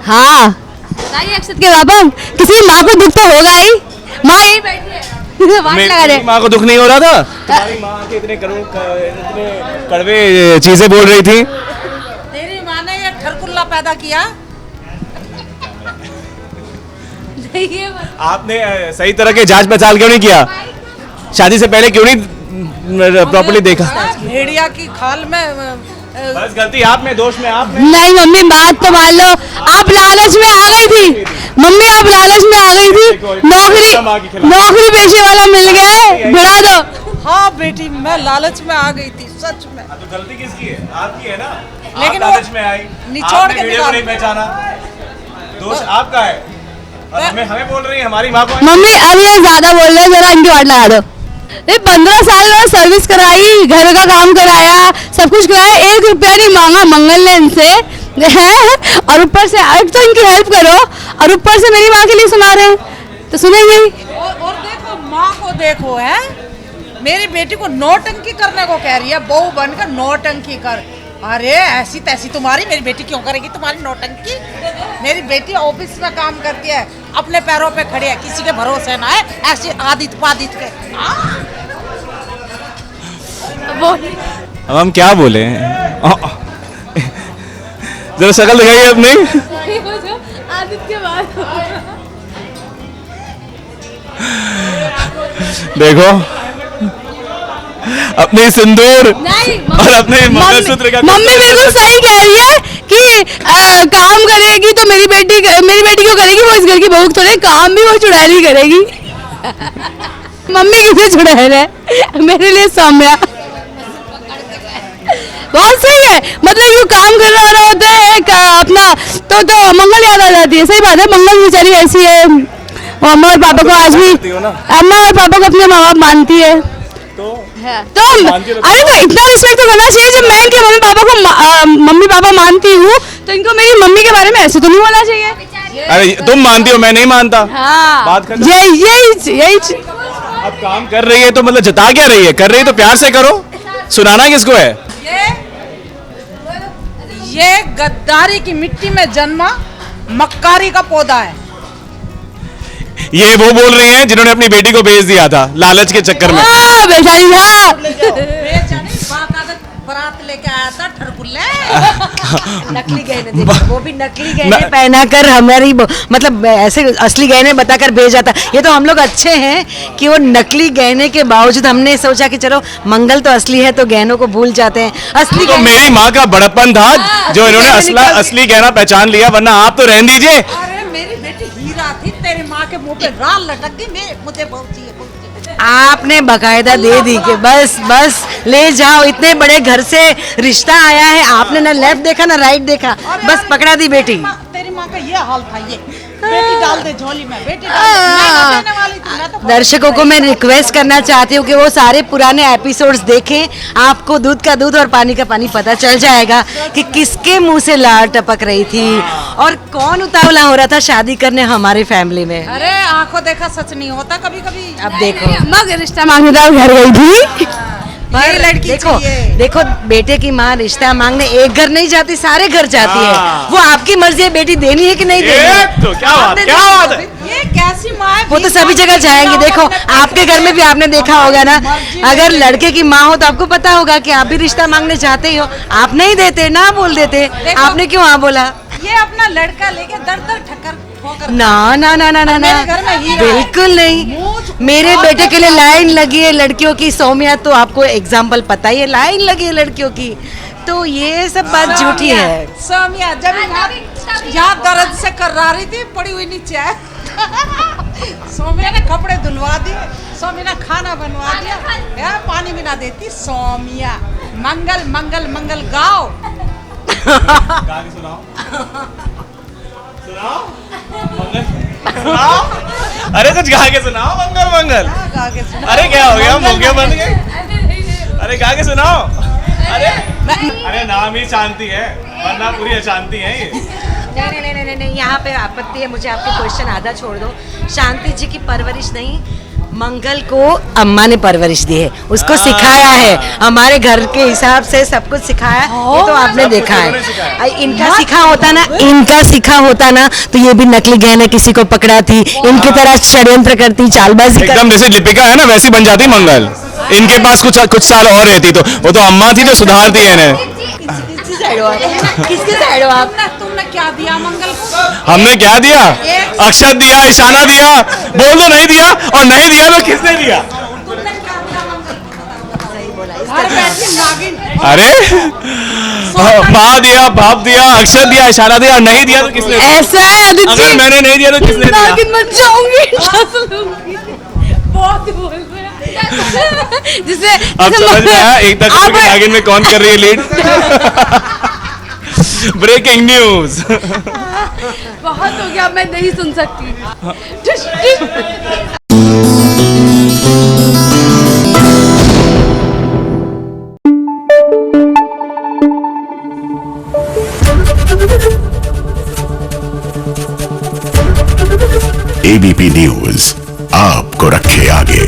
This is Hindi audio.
हाँ बताइए अक्षत के पापा, किसी माँ को दुख तो होगा ही, माँ यही बैठी है वाट लगा रहे। मेरी माँ को दुख नहीं हो रहा था? तुम्हारी माँ के इतने कड़वे चीजें बोल रही थी। तेरी माँ ने ये ठरकुल्ला पैदा किया। आपने सही तरह के जांच पड़ताल क्यों नहीं किया? शादी से पहले क्यों नहीं प्रॉपर्ली देखा? भेड़िया की खाल में बस गलती आप में, दोष में आप में। नहीं मम्मी बात तो मान लो, आप लालच में आ गई थी मम्मी, आप लालच में आ गई थी। नौकरी पेशे वाला मिल गया है, भिड़ा दो। हाँ बेटी, मैं लालच में आ गई थी सच में। तो गलती किसकी है? आपकी है ना। लेकिन आप लालच में आई, निचोड़ के वीडियो को नहीं पहचाना, दोष आपका है। और हमें बोल रही है हमारी माँ को। मम्मी अब ये ज्यादा बोल रहे हैं, जरा इनकी वाट लगा दो। 15 साल में सर्विस कराई, घर का काम कराया, सब कुछ कराया, 1 रुपया नहीं मांगा मंगल ने इनसे है। और ऊपर से अब तो इनकी हेल्प करो, और ऊपर से मेरी माँ के लिए सुना रहे हैं, तो सुनेंगे ही। और देखो माँ को देखो, है मेरी बेटी को नौटंकी करने को कह रही है, बहू बनकर नौटंकी कर। अरे ऐसी तैसी तुम्हारी मेरी बेटी क्यों करेगी तुम्हारी नौटंकी? मेरी बेटी ऑफिस में काम करती है, अपने पैरों पे खड़ी है, किसी के भरोसे ना है, ऐसी आदित पादित के। अब हम क्या बोले? जरा शक्ल दिखाइए अपनी। आदित्य देखो अपनी सिंदूर और अपने मंगलसूत्र का। मम्मी बिल्कुल सही कह रही है कि काम करेगी तो मेरी बेटी क्यों करेगी? वो इस घर की बहू थोड़े, काम भी वो चुड़ैल ही करेगी। मम्मी किसे चुड़ैल है? मेरे लिए सौम्या बहुत सही है। मतलब यूँ काम कर रहा होता है एक अपना तो मंगल याद आ जाती है। सही बात है, मंगल बेचारी ऐसी है, अम्मा और पापा को आज भी, अम्मा और पापा को अपने माँ बाप मानती है। तो अरे तो इतना रिस्पेक्ट तो करना चाहिए। जब मैं इनके मम्मी पापा मानती हूँ, तो इनको मेरी मम्मी के बारे में ऐसे तो नहीं बोलना चाहिए। अरे तुम मानती हो, मैं नहीं मानता। हाँ बात कर यही अब काम कर रही है तो मतलब जता क्या रही है? कर रही है तो प्यार से करो, सुनाना किसको है? ये गद्दारी की मिट्टी में जन्मा मक्कारी का पौधा है। ये वो बोल रही हैं जिन्होंने अपनी बेटी को बेच दिया था लालच के चक्कर में। बेचारी बारात लेके आया था ठरकुल्ले। नकली गहने, वो भी नकली गहने पहनाकर हमारी मतलब ऐसे असली गहने बताकर भेज जाता। ये तो हम लोग अच्छे हैं कि वो नकली गहने के बावजूद हमने सोचा कि चलो मंगल तो असली है तो गहनों को भूल जाते हैं। असली तो मेरी माँ का बड़प्पन था जो इन्होंने असली गहना पहचान लिया, वरना आप तो रहने दीजिए। अरे मेरी बेटी हीरा थी, तेरी माँ के मुंह पे राल लटक गई। मुझे बहुत चाहिए। आपने बकायदा दे दी कि बस ले जाओ, इतने बड़े घर से रिश्ता आया है, आपने ना लेफ्ट देखा ना राइट देखा, बस पकड़ा दी बेटी। तेरी माँ का ये हाल था, ये बेटी डाल दे झोली में, बेटी डाल दे। वाली थी, मैं तो दर्शकों को मैं रिक्वेस्ट करना चाहती हूँ कि वो सारे पुराने एपिसोड्स देखें। आपको दूध का दूध और पानी का पानी पता चल जाएगा कि किसके मुंह से लार टपक रही थी और कौन उतावला हो रहा था शादी करने हमारे फैमिली में। अरे आंखों देखा सच नहीं होता कभी कभी। अब देखो मगर रिश्ता मांगने घर गई थी। पर लड़की देखो बेटे की माँ रिश्ता मांगने एक घर नहीं जाती, सारे घर जाती है। वो आपकी मर्जी है बेटी देनी है कि नहीं देनी। तो क्या बात है? ये कैसी माँ है? वो तो सभी जगह जाएंगे। देखो आपके घर में भी आपने देखा होगा ना, अगर लड़के की माँ हो तो आपको पता होगा कि आप भी रिश्ता मांगने जाते ही हो, आप नहीं देते ना बोल देते। आपने क्यों हाँ बोला? ये अपना लड़का लेके दर दर ठक्कर ना ना ना ना ना ना, बिल्कुल नहीं। मेरे बेटे के लिए लाइन लगी है लड़कियों की, सौम्या तो आपको एग्जाम्पल पता ही है, लाइन लगी है लड़कियों की, तो ये सब बात झूठी है। सौम्या जब यहाँ दर्द से कर्रा रही थी, पड़ी हुई नीचे है। सौम्या ने कपड़े धुलवा दिए, सौम्या ने खाना बनवा दिया, यार पानी भी ना देती। सौम्या मंगल मंगल मंगल गाओ। सुनाओ। अरे कुछ गा के सुनाओ। मंगल मंगल। अरे क्या हो गया, मुंह क्यों बंद गए? अरे गा के सुनाओ। अरे नाम ही शांति है, वरना पूरी अशांति है ये। नहीं, यहाँ पे आपत्ति है। मुझे आपके क्वेश्चन आधा छोड़ दो। शांति जी की परवरिश नहीं, मंगल को अम्मा ने परवरिश दी है, उसको सिखाया है, हमारे घर के हिसाब से सब कुछ सिखाया है, ये तो आपने देखा है। इनका सीखा होता ना तो ये भी नकली गहने किसी को पकड़ा थी, इनकी तरह षड्यंत्र करती, चालबाजी करती। एकदम जैसे लिपिका है ना वैसी बन जाती मंगल। इनके पास कुछ साल और रहती तो वो तो अम्मा थी जो सुधारती है इन्हें। किसके साइड हो आप? तुमने क्या दिया मंगल को? हमने क्या दिया? अक्षत दिया, इशारा दिया, बोल दो नहीं दिया, और नहीं दिया तो किसने दिया? घर बैठी नागिन। अरे माँ दिया, बाप दिया, अक्षत दिया, इशारा दिया, और नहीं दिया तो किसने दिया? ऐसा है आदित्य, अगर मैंने नहीं दिया तो किसने दिया? नागिन बन जाऊंगी। बहुत बोल रहे हैं। जिसे अब समझ में आया एक तक नागिन में कौन कर रही है लीड? Breaking news. बहुत हो गया, मैं नहीं सुन सकती। एबीपी न्यूज आपको रखे आगे।